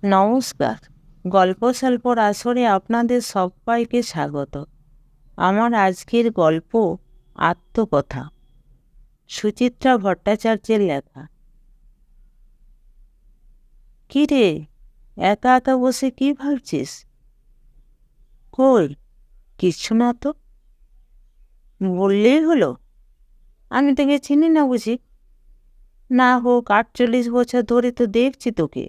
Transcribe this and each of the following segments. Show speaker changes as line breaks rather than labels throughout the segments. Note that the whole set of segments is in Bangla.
নমস্কার। গল্পস্বল্পর আসরে আপনাদের সবাইকে স্বাগত। আমার আজকের গল্প আত্মকথা, সুচিত্রা ভট্টাচার্যের লেখা। কি রে, একা একা বসে কি ভাবছিস? কই, কিচ্ছু না তো। বললেই হলো। আমি তোকে চিনি না বুঝি? না হোক 48 বছর ধরে তো দেখছি তোকে।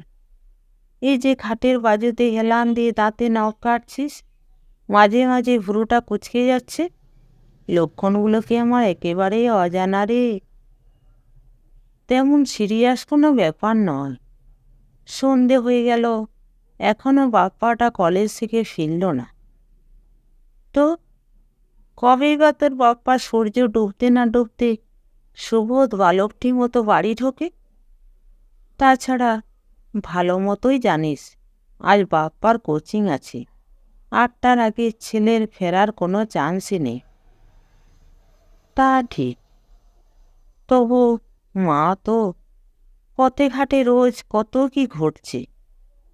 এই যে খাটের বাজুতে হেলান দিয়ে দাঁতে নখ কাটছিস, মাঝে মাঝে ভুরুটা কুঁচকে যাচ্ছে, লক্ষণগুলো কি আমার একেবারেই অজানা রে? তেমন সিরিয়াস কোনো ব্যাপার নয়। সন্ধে হয়ে গেল, এখনো বাপ্পাটা কলেজ থেকে ফিরল না। তো কবেই বা তোর বাপ্পা সূর্য ডুবতে না ডুবতে সুবোধ বালকটির মতো বাড়ি ঢোকে? তাছাড়া ভালো মতোই জানিস আজ বাপ্পার কোচিং আছে, 8টার আগে ছেলের ফেরার কোনো চান্সই নেই। তা ঠিক, তবু মা তো পথে ঘাটে রোজ কত কি ঘটছে,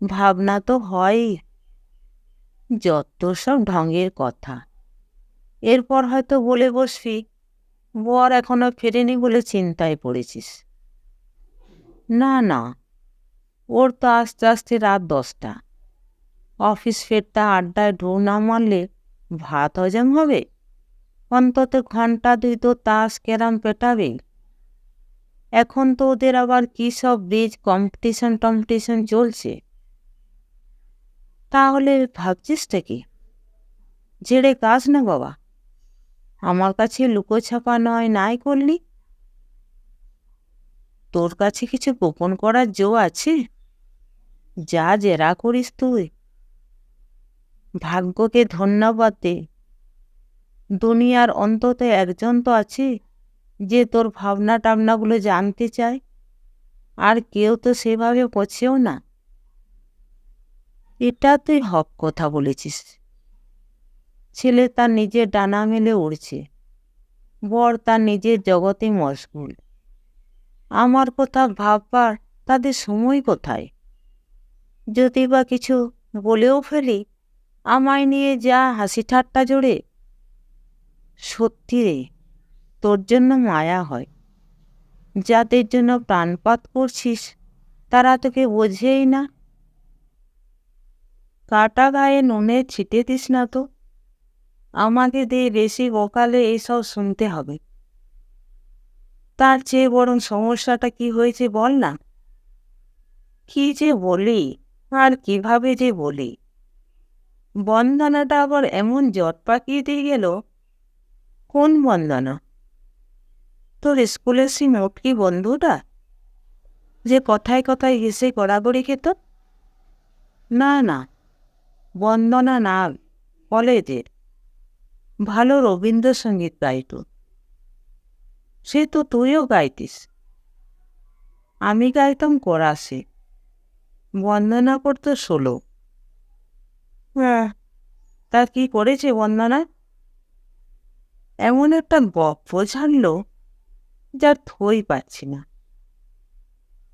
ভাবনা তো হয়ই। যত সব ঢঙের কথা। এরপর হয়তো বলে বসবি বর এখনো ফেরেনি বলে চিন্তায় পড়েছিস। না না, ওর তো আস্তে আস্তে রাত 10টা। অফিস ফেরটা আড্ডায় ঢু না মারলে ভাত হজম হবে? অন্তত ঘন্টা 2 তো তাস ক্যারাম পেটাবে। এখন তো ওদের আবার কী সব ব্রিজ কম্পিটিশন টম্পিটিশন চলছে। তাহলে ভাবছিসটা কি? ঝেড়ে কাজ না বাবা, আমার কাছে লুকোছাপা নয় নাই করলি। তোর কাছে কিছু গোপন করার জো আছে? যা জেরা করিস তুই। ভাগ্যকে ধন্যবাদ দে, দুনিয়ার অন্তত একজন তো আছে যে তোর ভাবনা টাবনাগুলো জানতে চায়। আর কেউ তো সেভাবে পছেও না। এটা তুই হক কথা বলেছিস। ছেলে তার নিজের ডানা মেলে উড়ছে, বর তার নিজের জগতে মশগুল। আমার কথা ভাববার তাদের সময় কোথায়? যদি বা কিছু বলেও ফেলি, আমায় নিয়ে যা হাসি ঠাট্টা জোড়ে। সত্যি রে, তোর জন্য মায়া হয়। যাদের জন্য প্রাণপাত করছিস তারা তোকে বোঝেই না। কাটা গায়ে নুনে ছিটে দিস না তো। আমাকে দিয়ে বেশি বকালে এইসব শুনতে হবে। তার চেয়ে বরং সমস্যাটা কি হয়েছে বল না। কি যে বলি, আর কিভাবে যে বলি। বন্দনাটা আবার এমন জট পাকিয়ে দিয়ে গেল। কোন বন্দনা? তোর স্কুলের সেই মোটকি বন্ধুটা, যে কথায় কথায় হেসে গড়াগড়ি খেত? না না, বন্দনা না, কলেজের। ভালো রবীন্দ্রসঙ্গীত গাইত। সে তো তুইও গাইতিস। আমি গাইতাম কোরাসে, বন্দনা করতো সোলো। হ্যাঁ, তা কি করেছে বন্দনা? এমন একটা গপ্প ঝাড়ল যার থই পাচ্ছি না।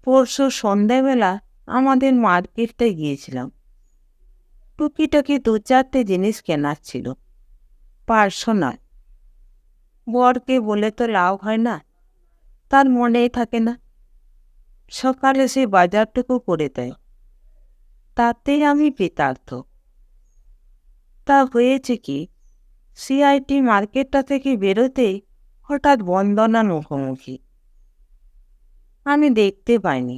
পরশু সন্ধ্যাবেলা আমাদের মার্কেটে গিয়েছিলাম। টুকিটাকি 2-4টে জিনিস কেনার ছিল, পার্সোনাল। বরকে বলে তো লাভ হয় না, তার মনেই থাকে না। সকালে সে বাজারটুকু করে দেয়, তাতেই আমি কৃতার্থ। তা হয়েছে কি, সিআইটি মার্কেটটা থেকে বেরোতেই হঠাৎ বন্দনার মুখোমুখি। আমি দেখতে পাইনি।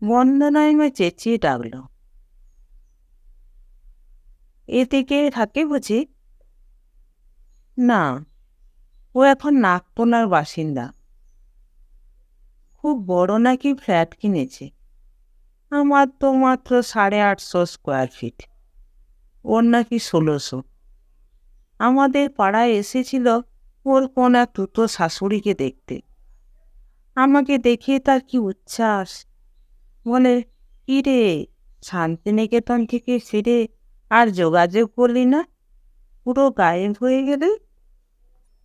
বন্দনায় আমায় চেঁচিয়ে ডাকল, এদিকে থাকে বুঝি? না, ও এখন নাগতলার বাসিন্দা। খুব বড় নাকি ফ্ল্যাট কিনেছে। আমার তো মাত্র 850 স্কোয়ার ফিট, ওর নাকি 1600। আমাদের পাড়ায় এসেছিল ওর কোন এক দুটো শাশুড়িকে দেখতে। আমাকে দেখে তার কি উচ্ছ্বাস! বলে, কি রে, শান্তিনিকেতন থেকে ফিরে আর যোগাযোগ করলি না, পুরো গায়েব হয়ে গেলি।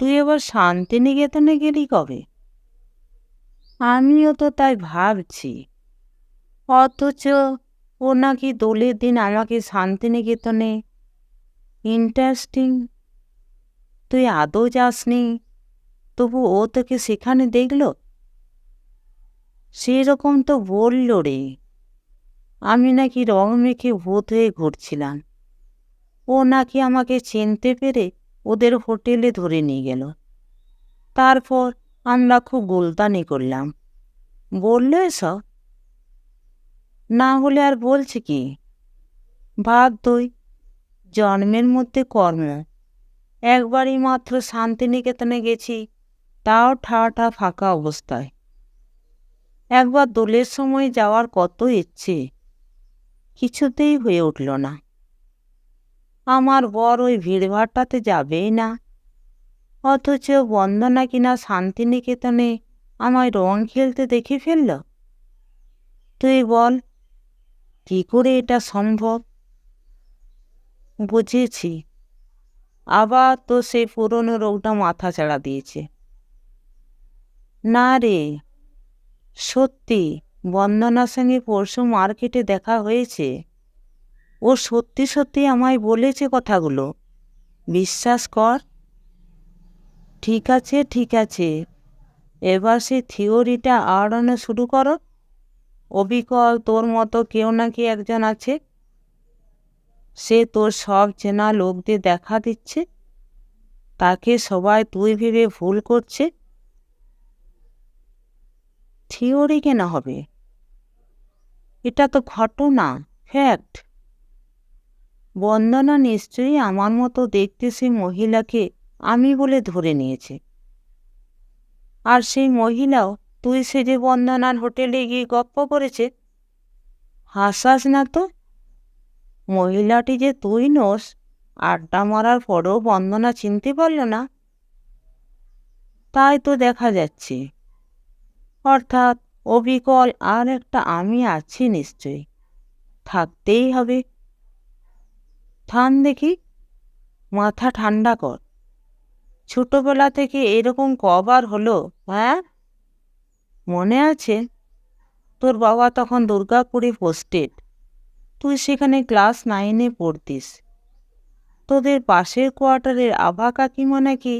তুই এবার শান্তিনিকেতনে গেলি কবে? আমিও তো তাই ভাবছি। অথচ ও নাকি দোলের দিন আমাকে শান্তিনিকেতনে। ইন্টারেস্টিং। তুই আদৌ যাসনি, তবু ও তোকে সেখানে দেখলো? সেরকম তো বলল রে। আমি নাকি রং মেখে ভূত হয়ে ঘুরছিলাম। ও নাকি আমাকে চিনতে পেরে ওদের হোটেলে ধরে নিয়ে গেল। তারপর আমরা খুব গোলতানি করলাম। বললো এসব? না হলে আর বলছে কি? ভাব তুই, জন্মের মধ্যে কর্ম। একবারই মাত্র শান্তিনিকেতনে গেছি, তাও ঠাটা ফাঁকা অবস্থায়। একবার দোলের সময় যাওয়ার কত ইচ্ছে, কিছুতেই হয়ে উঠল না। আমার বর ওই ভিড়ভাড়টাতে যাবেই না, অথচ বন্দনা কিনা শান্তিনিকেতনে আমায় রং খেলতে দেখে ফেলল। তুই বল, কি করে এটা সম্ভব? বুঝেছি, আবার তো সেই পুরনো রোগটা মাথা চাড়া দিয়েছে। না রে, সত্যি বন্দনার সঙ্গে পরশু মার্কেটে দেখা হয়েছে। ও সত্যি সত্যি আমায় বলেছে কথাগুলো, বিশ্বাস কর। ঠিক আছে ঠিক আছে, এবার সে থিওরিটা আওড়ানো শুরু করো। অবিকল তোর মতো কেউ নাকি একজন আছে, সে তোর সব চেনা লোকদের দেখা দিচ্ছে, তাকে সবাই তুই ভেবে ভুল করছে। থিওরি কেন হবে? এটা তো ঘটনা, ফ্যাক্ট। বন্দনা নিশ্চয়ই আমার মতো দেখতে সেই মহিলাকে আমি বলে ধরে নিয়েছে। আর সেই মহিলাও তুই সেজে বন্দনার হোটেলে গিয়ে গপ্প করেছে। হাসাস না তো। মহিলাটি যে তুই নোস, আড্ডা মারার পরেও বন্দনা চিনতে পারল না, তাই তো দেখা যাচ্ছে। অর্থাৎ অবিকল আর একটা আমি আছি নিশ্চয়ই, থাকতেই হবে। থাম দেখি, মাথা ঠান্ডা কর। ছোটবেলা থেকে এরকম কবার হলো, হ্যাঁ? মনে আছে তোর বাবা তখন দুর্গাপুরে পোস্টেড, তুই সেখানে ক্লাস 9-এ পড়তিস। তোদের পাশের কোয়ার্টারের আভা কাকিমা নাকি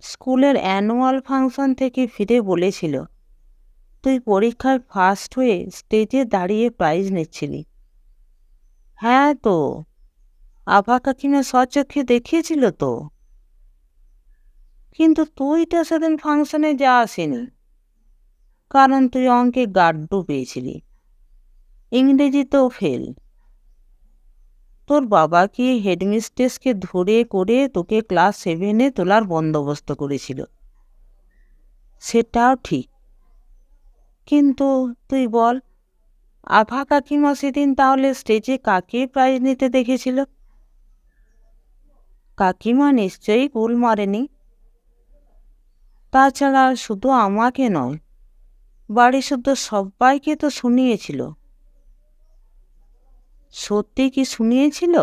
স্কুলের অ্যানুয়াল ফাংশন থেকে ফিরে বলেছিল তুই পরীক্ষায় ফার্স্ট হয়ে স্টেজে দাঁড়িয়ে প্রাইজ নিচ্ছিলি। হ্যাঁ তো, আভা কাকিমা স্বচক্ষে দেখিয়েছিল তো। কিন্তু তুই তো সেদিন ফাংশনে যা আসেনি, কারণ তুই অঙ্কে গাড্ডু পেয়েছিলি, ইংরেজিতেও ফেল। তোর বাবা কি হেডমিস্ট্রেসকে ধরে করে তোকে ক্লাস 7-এ তোলার বন্দোবস্ত করেছিল, সেটাও ঠিক। কিন্তু তুই বল, আভা কাকিমা সেদিন তাহলে স্টেজে কাকে প্রাইজ নিতে দেখেছিল? কাকিমা নিশ্চয়ই কুল মারেনি। তাছাড়া শুধু আমাকে নয়, বাড়ি শুদ্ধ সবাইকে তো শুনিয়েছিল। সত্যি কি শুনিয়েছিল?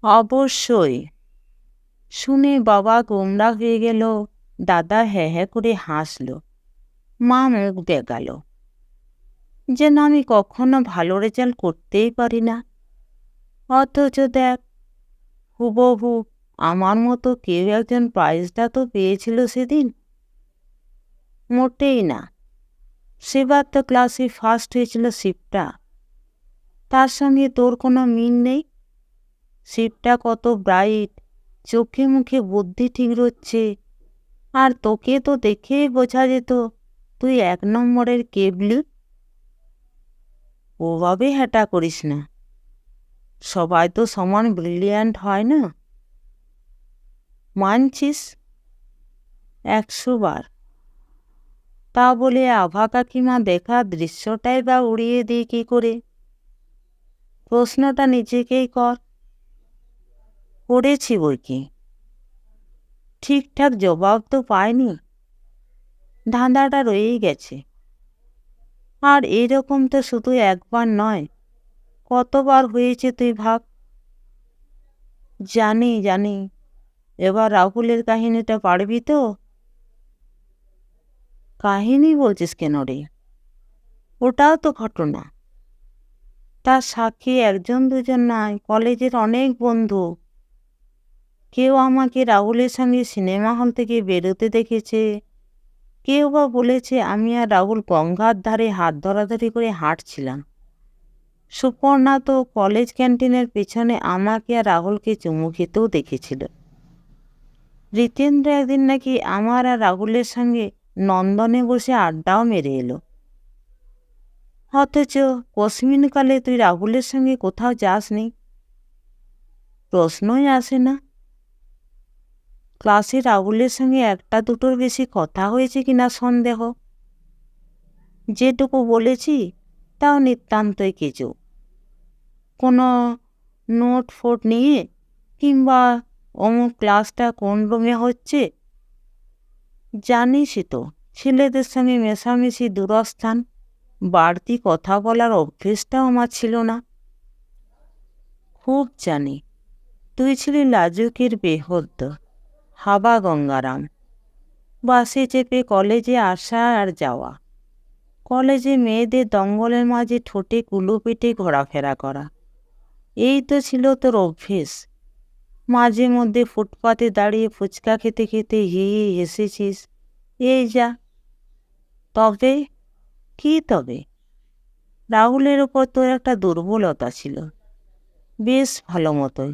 অবশ্যই। শুনে বাবা গোমড়া হয়ে গেল, দাদা হ্যাঁ হ্যাঁ করে হাসল, মা মুখ বেঁকাল, যেন আমি কখনো ভালো রেজাল্ট করতেই পারি না। অথচ দেখ, হুবহু আমার মতো কেউ একজন প্রাইজটা তো পেয়েছিল সেদিন। মোটেই না, সেবার তো ক্লাসে ফার্স্ট হয়েছিল শিবটা। তার সঙ্গে তোর কোনো মিল নেই। শিবটা কত ব্রাইট, চোখে মুখে বুদ্ধি ঠিক রচ্ছে, আর তোকে তো দেখেই বোঝা যেত তুই 1 নম্বরের কেবলি। ওভাবে হ্যাটা করিস না, সবাই তো সমান ব্রিলিয়ান্ট হয় না। মানছিস 100 বার। তা বলে আভা কাকিমা দেখা দৃশ্যটাই বা উড়িয়ে দিই কী করে? প্রশ্নটা নিজেকেই কর। করেছি বই কি, ঠিকঠাক জবাব তো পাইনি, ধাঁধাটা রয়েই গেছে। আর এরকম তো শুধু একবার নয়, কতবার হয়েছে তুই ভাব। জানি জানি, এবার রাহুলের কাহিনীটা পারবি তো? কাহিনী বলছিস কেন রে? ওটাও তো ঘটনা। তার সাক্ষী একজন দুজন নয়, কলেজের অনেক বন্ধু। কেউ আমাকে রাহুলের সঙ্গে সিনেমা হল থেকে বেরোতে দেখেছে, কেউ বা বলেছে আমি আর রাহুল গঙ্গার ধারে হাত ধরাধরি করে হাঁটছিলাম। সুপর্ণা তো কলেজ ক্যান্টিনের পেছনে আমাকে আর রাহুলকে চুমু খেতেও দেখেছিল। রিতেন্দ্র একদিন নাকি আমার আর রাহুলের সঙ্গে নন্দনে বসে আড্ডাও মেরে এলো। অথচ কস্মিনকালে তুই রাহুলের সঙ্গে কোথাও যাসনি, প্রশ্নই আসে না। ক্লাসে রাহুলের সঙ্গে একটা দুটোর বেশি কথা হয়েছে কিনা সন্দেহ। যেটুকু বলেছি তাও নিতান্তই কিছু, কোনো নোট ফোট নিয়ে কিংবা অমুক ক্লাসটা কোন রুমে হচ্ছে। জানিসই তো ছেলেদের সঙ্গে মেশামেশি দূরস্থান, বাড়তি কথা বলার অভ্যেসটাও আমার ছিল না। খুব জানি তুই ছিলি লাজুকের বেহদ্দ, হাবা গঙ্গারাম। বাসে চেপে কলেজে আসা আর যাওয়া, কলেজে মেয়েদের দঙ্গলের মাঝে ঠোঁটে কুলো পেটে ঘোরাফেরা করা, এই তো ছিল তোর অভ্যেস। মাঝে মধ্যে ফুটপাতে দাঁড়িয়ে ফুচকা খেতে খেতে হি হি হেসেছিস, এই যা। তবে কি তবে? রাহুলের ওপর তোর একটা দুর্বলতা ছিল, বেশ ভালো মতোই।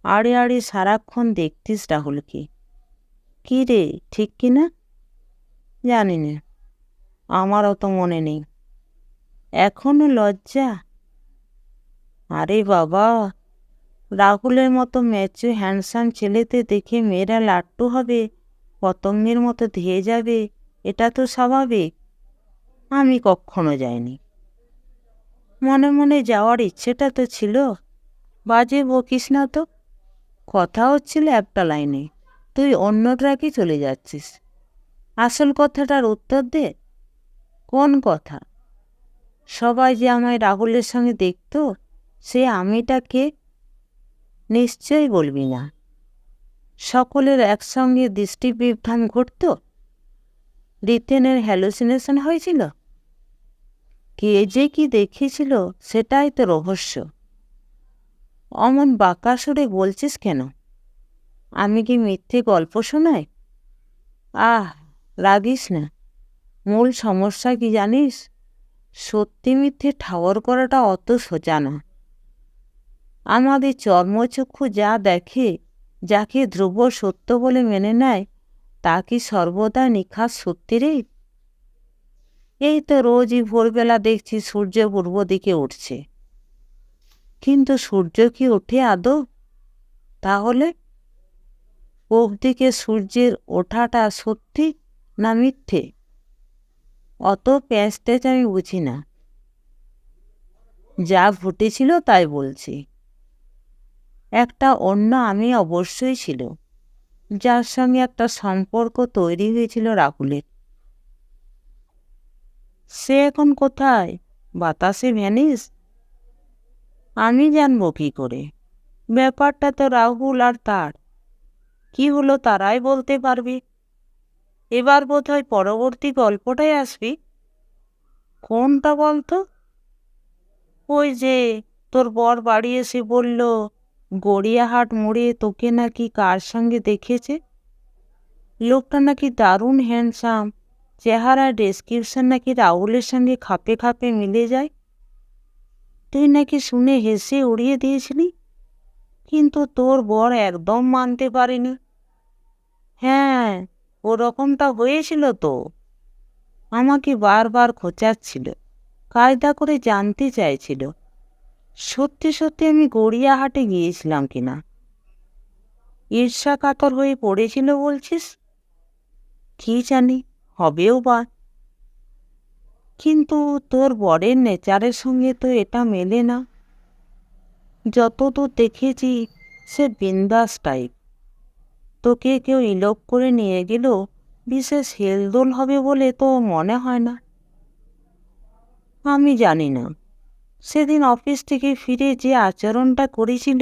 আড়ে আড়ে সারাক্ষণ দেখতিস রাহুলকে। কী রে, ঠিক কি না? জানি না, আমার অত মনে নেই। এখনো লজ্জা? আরে বাবা, রাহুলের মতো ম্যাচু হ্যান্ডসাম ছেলেতে দেখে মেয়েরা লাট্টু হবে, পতঙ্গের মতো ধেয়ে যাবে, এটা তো স্বাভাবিক। আমি কখনো যাইনি। মনে মনে যাওয়ার ইচ্ছেটা তো ছিল। বাজে বকিস না তো, কথা হচ্ছিল একটা লাইনে, তুই অন্য ট্র্যাকে চলে যাচ্ছিস। আসল কথাটার উত্তর দে। কোন কথা? সবাই যে আমায় রাহুলের সঙ্গে দেখতো, সে আমিটা কে? নিশ্চয়ই বলবি না। সকলের একসঙ্গে দৃষ্টি বিভ্রাম ঘটত, রিতেনের হ্যালুসিনেশন হয়েছিল, কে যে কি দেখেছিল সেটাই তো রহস্য। অমন বাঁকা সুরে বলছিস কেন? আমি কি মিথ্যে গল্প শোনাই? আহ, রাগিস না। মূল সমস্যা কি জানিস? সত্যি মিথ্যে ঠাওর করাটা অত সোজা না। আমাদের চর্মচক্ষু যা দেখে, যাকে ধ্রুব সত্য বলে মেনে নেয়, তা কি সর্বদা নিখাত সত্যি রে? এই তো রোজই ভোরবেলা দেখছি সূর্য পূর্ব দিকে উঠছে, কিন্তু সূর্য কি ওঠে আদৌ? তাহলে পূব দিকে সূর্যের ওঠাটা সত্যি না মিথ্যে? অত প্যাঁচট্যাঁচ আমি বুঝি না। যা ঘটেছিল তাই বলছি। একটা অন্য আমি অবশ্যই ছিল, যার সঙ্গে একটা সম্পর্ক তৈরি হয়েছিল রাহুলের। সে এখন কোথায়? বাতাসে ভ্যানিস? আমি জানবো কি করে? ব্যাপারটা তো রাহুল আর তার। কি হলো তারাই বলতে পারবে। এবার বোধহয় পরবর্তী গল্পটাই আসবি। কোনটা বলতো? ওই যে তোর বর বাড়ি এসে বলল গড়িয়াহাট মোড়ে তোকে নাকি কার সঙ্গে দেখেছে। লোকটা নাকি দারুণ হ্যান্ডসাম, চেহারা ডেসক্রিপশন নাকি রাহুলের সঙ্গে খাপে খাপে মিলে যায়। তুই নাকি শুনে হেসে উড়িয়ে দিয়েছিলি, কিন্তু তোর বর একদম মানতে পারেনি। হ্যাঁ, ওরকমটা হয়েছিল তো। আমাকে বারবার খোঁচাচ্ছিল, কায়দা করে জানতে চাইছিল সত্যি সত্যি আমি গড়িয়াহাটে গিয়েছিলাম কিনা। ঈর্ষা কাতর হয়ে পড়েছিল বলছিস? কি জানি, হবেও বা। কিন্তু তোর বরের নেচারের সঙ্গে তো এটা মেলে না। যতদূর দেখেছি সে বিন্দাস টাইপ। তোকে কেউ ইলোপ করে নিয়ে গেলেও বিশেষ হেলদোল হবে বলে তো মনে হয় না। আমি জানি না, সেদিন অফিস থেকে ফিরে যে আচরণটা করেছিল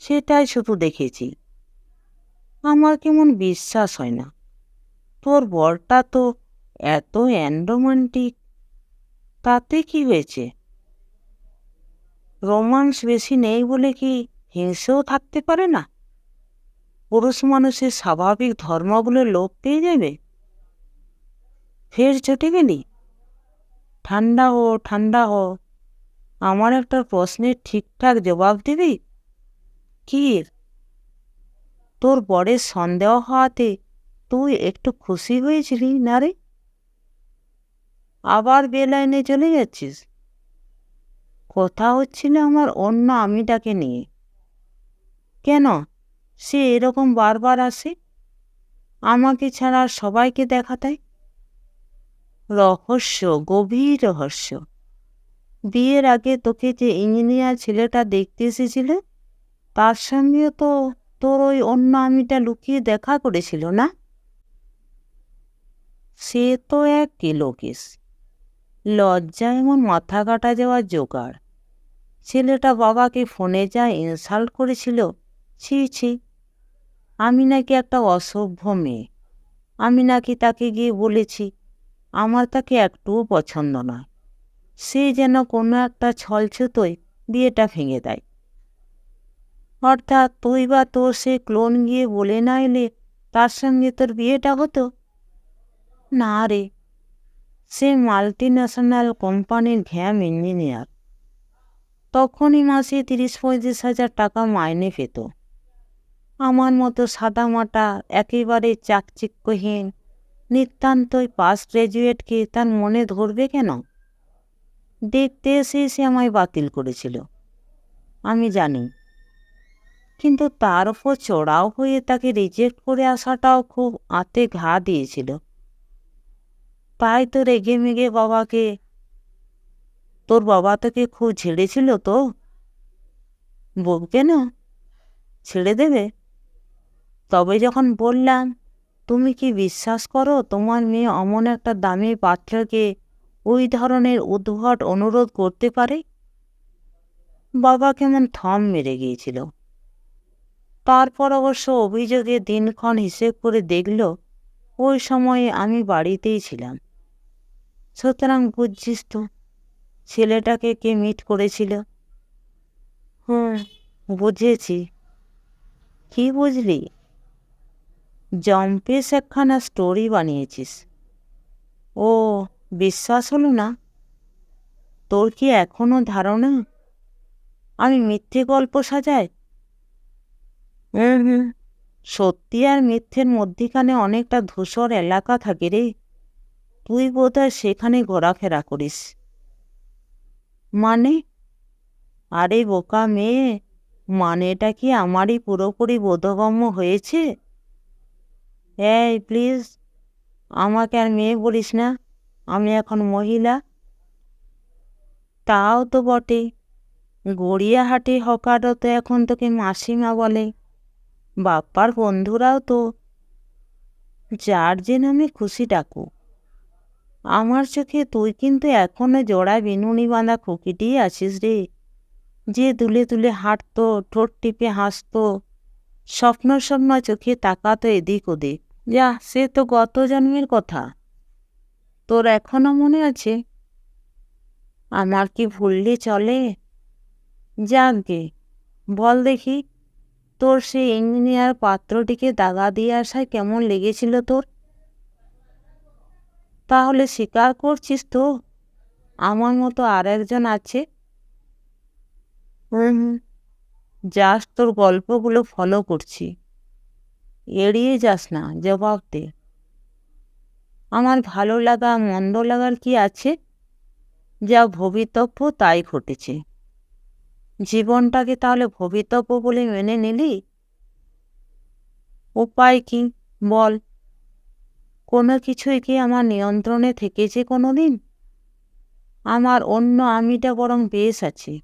সেটাই শুধু দেখেছি। আমার কেমন বিশ্বাস হয় না। তোর বরটা তো এত অ্যানরোমান্টিক, তাতে কি হয়েছে? রোমান্স বেশি নেই বলে কি হিংসেও থাকতে পারে না? পুরুষ মানুষের স্বাভাবিক ধর্মগুলো লোপ পেয়ে যাবে? ফের চটে গেলি? ঠান্ডা হো, ঠান্ডা হো। আমার একটা প্রশ্নের ঠিকঠাক জবাব দিবি? কি? তোর বরের সন্দেহ হওয়াতে তুই একটু খুশি হয়েছিলি না রে? আবার বেলাইনে চলে যাচ্ছিস। কথা হচ্ছিল আমার অন্য আমিটাকে নিয়ে। কেন সে এরকম বারবার আসে? আমাকে ছাড়া সবাইকে দেখা দেয়। রহস্য, গভীর রহস্য। বিয়ের আগে তোকে যে ইঞ্জিনিয়ার ছেলেটা দেখতে এসেছিল, তার সঙ্গেও তো তোর ওই অন্য আমিটা লুকিয়ে দেখা করেছিল না? সে তো এক কেলোকেশ। লজ্জা এমন মাথা কাটা যাওয়ার জোগাড়। ছেলেটা বাবাকে ফোনে যা ইনসাল্ট করেছিল, ছি ছি। আমি নাকি একটা অসভ্য মেয়ে। আমি নাকি তাকে গিয়ে বলেছি আমার তাকে একটুও পছন্দ নয়। সে যেন কোনো একটা ছলছুতোয় বিয়েটা ভেঙে দেয়। অর্থাৎ তুই বা তোর সে ক্লোন গিয়ে বলে না এলে তার সঙ্গে তোর বিয়েটা হতো না রে। সে মাল্টি ন্যাশনাল কোম্পানির ঘ্যাম ইঞ্জিনিয়ার। তখনই মাসে 30-35 হাজার টাকা মাইনে পেত। আমার মতো সাদামাটা একেবারে চাকচিক্যহীন নিতান্তই পাস গ্র্যাজুয়েটকে তার মনে ধরবে কেন? দেখতে এসে সে আমায় বাতিল করেছিল, আমি জানি। কিন্তু তার ওপর চড়াও হয়ে তাকে রিজেক্ট করে আসাটাও খুব আঁতে ঘা দিয়েছিল। তাই তো রেগে মেগে বাবাকে। তোর বাবা তোকে খুব ঝেড়েছিল তো? বকবে না? ছেড়ে দেবে? তবে যখন বললাম, তুমি কি বিশ্বাস করো তোমার মেয়ে অমন একটা দামি পাত্রকে ওই ধরনের উদ্ভট অনুরোধ করতে পারে? বাবা কেমন থম মেরে গিয়েছিল। তারপর অবশ্য অভিযোগের দিনক্ষণ হিসেব করে দেখল ওই সময়ে আমি বাড়িতেই ছিলাম। সুতরাং বুঝছিস তো ছেলেটাকে কে মিট করেছিল। হুম, বুঝেছি। কি বুঝলি? জম্পেশ একখানা স্টোরি বানিয়েছিস। ও, বিশ্বাস হলো না? তোর কি এখনো ধারণা আমি মিথ্যে গল্প সাজাই? হুম, সত্যি আর মিথ্যের মধ্যিখানে অনেকটা ধূসর এলাকা থাকে রে। তুই বোধহয় সেখানে ঘোরাফেরা করিস। মানে? আরে বোকা মেয়ে, মানেটা কি আমারই পুরোপুরি বোধগম্য হয়েছে? এই প্লিজ, আমাকে আর মেয়ে বলিস না। আমি এখন মহিলা। তাও তো বটে। গড়িয়াহাটে হকারও তো এখন তোকে মাসিমা বলে। বাপ্পার বন্ধুরাও তো। যার যে নামে খুশি ডাকু। আমার চোখে তুই কিন্তু এখনো জোড়া বিনুনি বাঁধা খুকিটিই আছিস রে, যে দুলে তুলে হাঁটতো, ঠোঁট টিপে হাসতো, স্বপ্ন স্বপ্ন চোখে তাকাতো এদিক ওদিক। যা, সে তো গত জন্মের কথা। তোর এখনো মনে আছে? আমার কি ভুললে চলে? যাকগে, বল দেখি, তোর সেই ইঞ্জিনিয়ার পাত্রটিকে দাগা দিয়ে আসায় কেমন লেগেছিল তোর? তাহলে স্বীকার করছিস তো আমার মতো আর একজন আছে? হুম, জাস্ট তোর গল্পগুলো ফলো করছি। এড়িয়ে যাস না, জবাব দে। আমার ভালো লাগা মন্দ লাগার কি আছে? যা ভবিতব্য তাই ঘটেছে। জীবনটাকে তাহলে ভবিতব্য বলে মেনে নিলি? উপায় কি বল? কোনো কিছুই কি আমার নিয়ন্ত্রণে থেকেছে কোনো দিন? আমার অন্য আমিটা বরং বেশ আছে।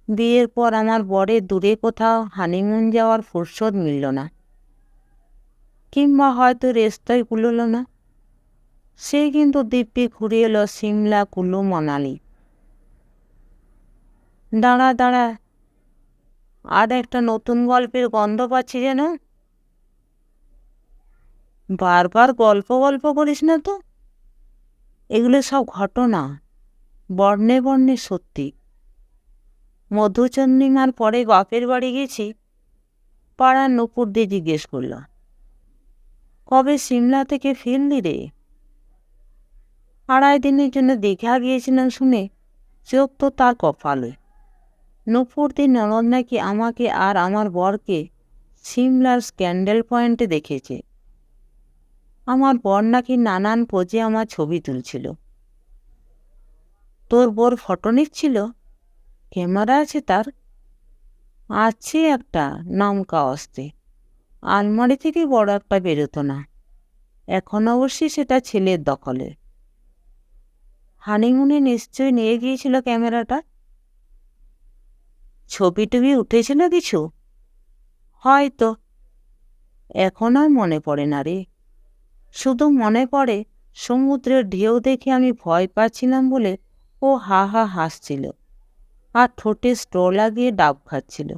বিয়ের পর আমার বরের দূরে কোথাও হানিমুন যাওয়ার ফুরসত মিলল না, কিংবা হয়তো রেস্তোরাঁয় কুলোলো না। সে কিন্তু দিব্যি ঘুরে এলো সিমলা, কুলু, মানালি। দাঁড়া দাঁড়া, আর একটা নতুন গল্পের গন্ধ পাচ্ছি যেন। বারবার গল্প গল্প করিস না তো। এগুলো সব ঘটনা, বর্ণে বর্ণে সত্যি। মধুচন্দ্রিমার পরে বাপের বাড়ি গেছি। পাড়ার নূপুর দিয়ে জিজ্ঞেস করল, কবে সিমলা থেকে ফিরলি রে? 2.5 দিনের জন্য দীঘা গিয়েছিলাম শুনে চোখ তো তার কপালে। নূপুর দি ননদ নাকি আমাকে আর আমার বরকে সিমলার স্ক্যান্ডেল পয়েন্টে দেখেছে। আমার বর নাকি নানান পোজে আমার ছবি তুলছিল। তোর বর ফটো নিচ্ছিল? ক্যামেরা আছে তার? আছে একটা, নামকা অস্তে। আলমারি থেকে বড় একটা বেরোতো না। এখন অবশ্যই সেটা ছেলের দখলে। হানিমুনে নিশ্চয়ই নিয়ে গিয়েছিল ক্যামেরাটা। ছবি টবি উঠেছিল কিছু? হয়তো। এখন আর মনে পড়ে না রে। শুধু মনে পড়ে সমুদ্রের ঢেউ দেখে আমি ভয় পাচ্ছিলাম বলে ও হা হা হাসছিল আর ঠোঁটে স্ট্র লাগিয়ে ডাব খাচ্ছিল।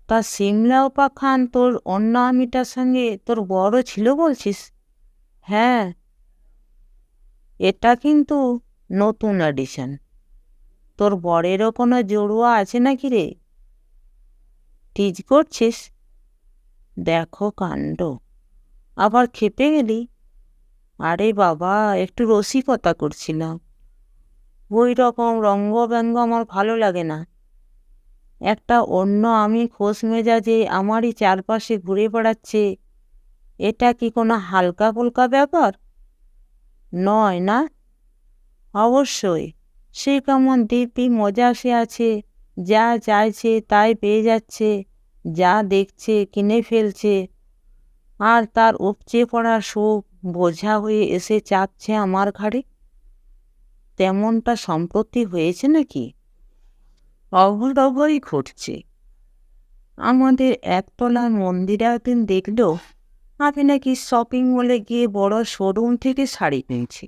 তা সিমলা ওপা খান তোর অন্য আমিটার সঙ্গে তোর বড় ছিল বলছিস? হ্যাঁ, এটা কিন্তু নতুন অ্যাডিশন। তোর বরেরও কোনো জড়ুয়া আছে নাকি রে? টিজ করছিস? দেখো কাণ্ড, আবার খেপে গেলি? আরে বাবা, একটু রসিকতা করছিলাম। ওই রকম রঙ্গব্যঙ্গ আমার ভালো লাগে না। একটা অন্য আমি খোশ মেজাজে আমারই চারপাশে ঘুরে বেড়াচ্ছে, এটা কি কোনো হালকা ফুলকা ব্যাপার নয় না? অবশ্যই। সে কেমন দিব্যি মজাসে আছে, যা চাইছে তাই পেয়ে যাচ্ছে, যা দেখছে কিনে ফেলছে, আর তার উপচে পড়া সুখ বোঝা হয়ে এসে চাপছে আমার ঘাড়ে। তেমনটা সম্প্রতি হয়েছে নাকি? অহরহই ঘটছে। আমাদের একতলার মন্দিরে একদিন দেখল আমি নাকি শপিং মলে গিয়ে বড় শোরুম থেকে শাড়ি কিনছি।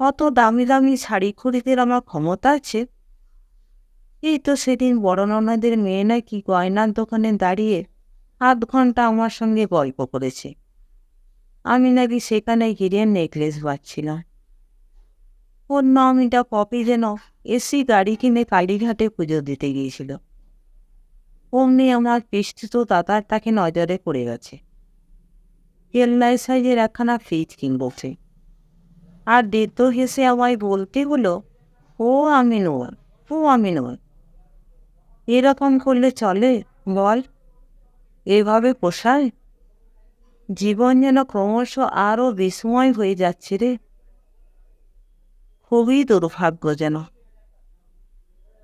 অত দামি দামি শাড়ি খরিদের আমার ক্ষমতা আছে? এই তো সেদিন বড় ননদের মেয়ে নাকি গয়নার দোকানে দাঁড়িয়ে 8 ঘন্টা আমার সঙ্গে গল্প করেছে। আমি নাকি সেখানে হীরের নেকলেস বাঁধছিলাম। অন্য আমিটা কপি যেন এসি গাড়ি কিনে কালীঘাটে পুজো দিতে গিয়েছিল। অমনি আমার পিষ্টিত দাদার তাকে নজরে পড়ে গেছে। কেল্লাই সাইজের একখানা ফ্রিজ কিনবছে। আর দেত হেসে আমায় বলতে হলো, ও আমি নয়, ও আমি নয়। এরকম করলে চলে বল? এভাবে পোষায়? জীবন যেন ক্রমশ আরও বিস্ময় হয়ে যাচ্ছে রে। খুবই দুর্ভাগ্য যেন।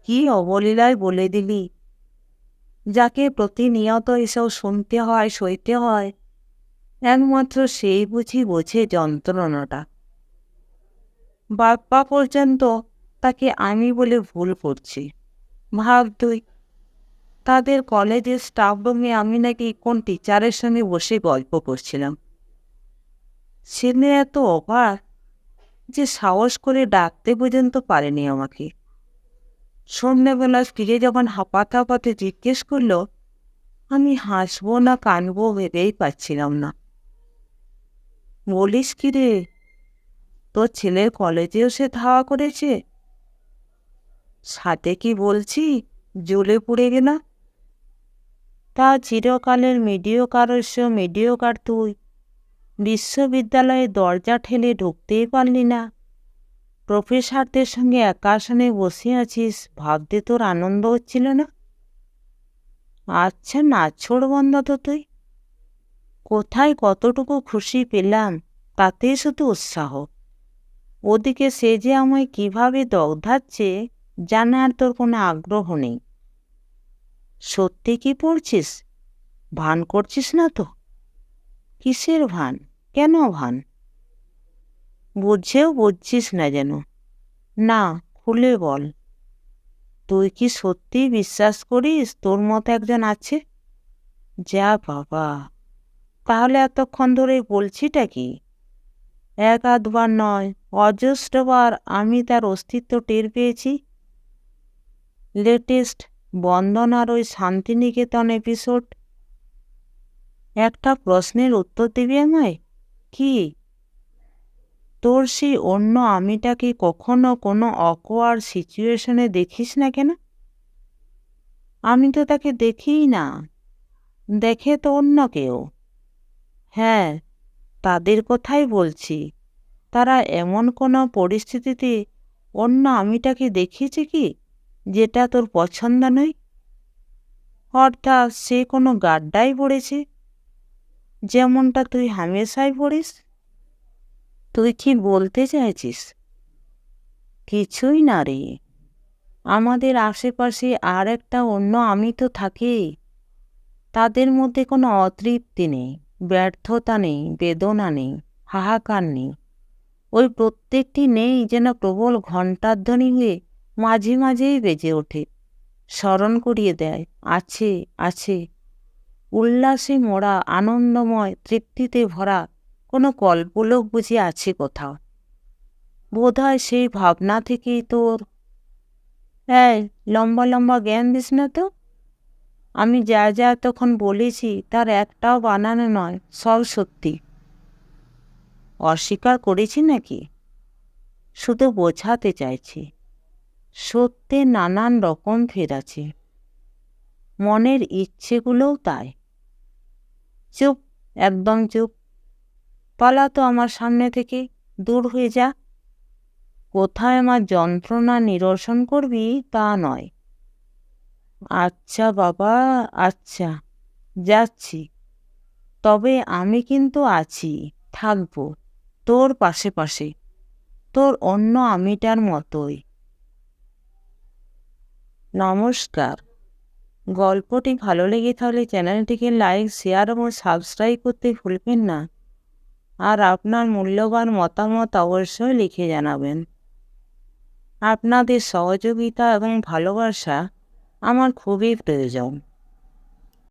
কি অবলীলায় বলে দিলি! যাকে প্রতিনিয়ত এসব শুনতে হয় সইতে হয়, একমাত্র সেই বুঝি বোঝে যন্ত্রণাটা। বাপ্পা পর্যন্ত তাকে আমি বলে ভুল করছি। ভাব তুই, তাদের কলেজের স্টাফ রুমে আমি নাকি কোন টিচারের সঙ্গে বসে গল্প করছিলাম। ছেলে এত অবাক যে সাহস করে ডাকতে পর্যন্ত পারেনি আমাকে। সন্ধ্যাবেলা ফিরে যখন হাঁপাতে হাঁপাতে জিজ্ঞেস করলো, আমি হাসবো না কানবো ভেবেই পাচ্ছিলাম না। বলিস কি রে, তোর ছেলের কলেজেও সে ধাওয়া করেছে? সাথে কি বলছি জ্বলে পুড়ে গেলা? তা চিরকালের মিডিওকার তুই বিশ্ববিদ্যালয়ে দরজা ঠেলে ঢুকতেই পারলি না। প্রফেসরদের সঙ্গে এক আসনে বসে আছিস, ভাবতে তোর আনন্দ হচ্ছিল না? আচ্ছা নাছোড় বন্ধ তো তুই। কোথায় কতটুকু খুশি পেলাম তাতেই শুধু উৎসাহ। ওদিকে সে যে আমায় কিভাবে দগ্ধাচ্ছে জানার তোর কোনো আগ্রহ নেই। সত্যি কি পড়ছিস? ভান করছিস না তো? কিসের ভান? কেন ভান? বুঝছেও বুঝছিস না যেন। না, খুলে বল। তুই কি সত্যি বিশ্বাস করিস তোর মতো একজন আছে? যা বাবা, তাহলে এতক্ষণ ধরে বলছিটা কি? 1-8 বার নয়, অজস্রবার আমি তার অস্তিত্ব টের পেয়েছি। লেটেস্ট বন্দনার ওই শান্তিনিকেতন এপিসোড। একটা প্রশ্নের উত্তর দিবি আমায়? কি? তোর তোর সেই অন্য আমিটাকে কখনো কোনো অকওয়ার্ড সিচুয়েশনে দেখিস না কেন? আমি তো তাকে দেখিই না, দেখে তো অন্য কেউ। হ্যাঁ, তাদের কথাই বলছি। তারা এমন কোনো পরিস্থিতিতে অন্য আমিটাকে দেখিয়েছে কি যেটা তোর পছন্দ নয়? অর্থাৎ সে কোনো গাড্ডায় পড়েছে, যেমনটা তুই হামেশাই পড়িস। তুই কি বলতে চাইছিস? কিছুই না রে, আমাদের আশেপাশে আর একটা অন্য আমি তো থাকেই। তাদের মধ্যে কোনো অতৃপ্তি নেই, ব্যর্থতা নেই, বেদনা নেই, হাহাকার নেই। ওই প্রত্যেকটি নেই যেন প্রবল ঘণ্টার ধ্বনি হয়ে মাঝে মাঝেই বেজে ওঠে, স্মরণ করিয়ে দেয় আছে, আছে। উল্লাসে মোড়া, আনন্দময়, তৃপ্তিতে ভরা কোনো কল্পলোক বুঝি আছে কোথাও। বোধহয় সেই ভাবনা থেকেই তোর। এই, লম্বা লম্বা জ্ঞান দিস না তো। আমি যা যা তখন বলেছি তার একটাও বানানো নয়, সব সত্যি। অস্বীকার করেছি নাকি? শুধু বোঝাতে চাইছি, সত্যের নানান রকম ফের আছে, মনের ইচ্ছেগুলোও তাই। চুপ, একদম চুপ। পালা তো আমার সামনে থেকে, দূর হয়ে যা। কোথায় আমার যন্ত্রণা নিরসন করবি তা নয়। আচ্ছা বাবা, আচ্ছা, যাচ্ছি। তবে আমি কিন্তু আছি, থাকবো, তোর পাশে পাশে, তোর অন্য আমিটার মতোই। নমস্কার। গল্পটি ভালো লেগে থাকলে চ্যানেলটিকে লাইক, শেয়ার এবং সাবস্ক্রাইব করতে ভুলবেন না। আর আপনার মূল্যবান মতামত অবশ্যই লিখে জানাবেন। আপনাদের সহযোগিতা এবং ভালোবাসা আমার খুবই প্রয়োজন।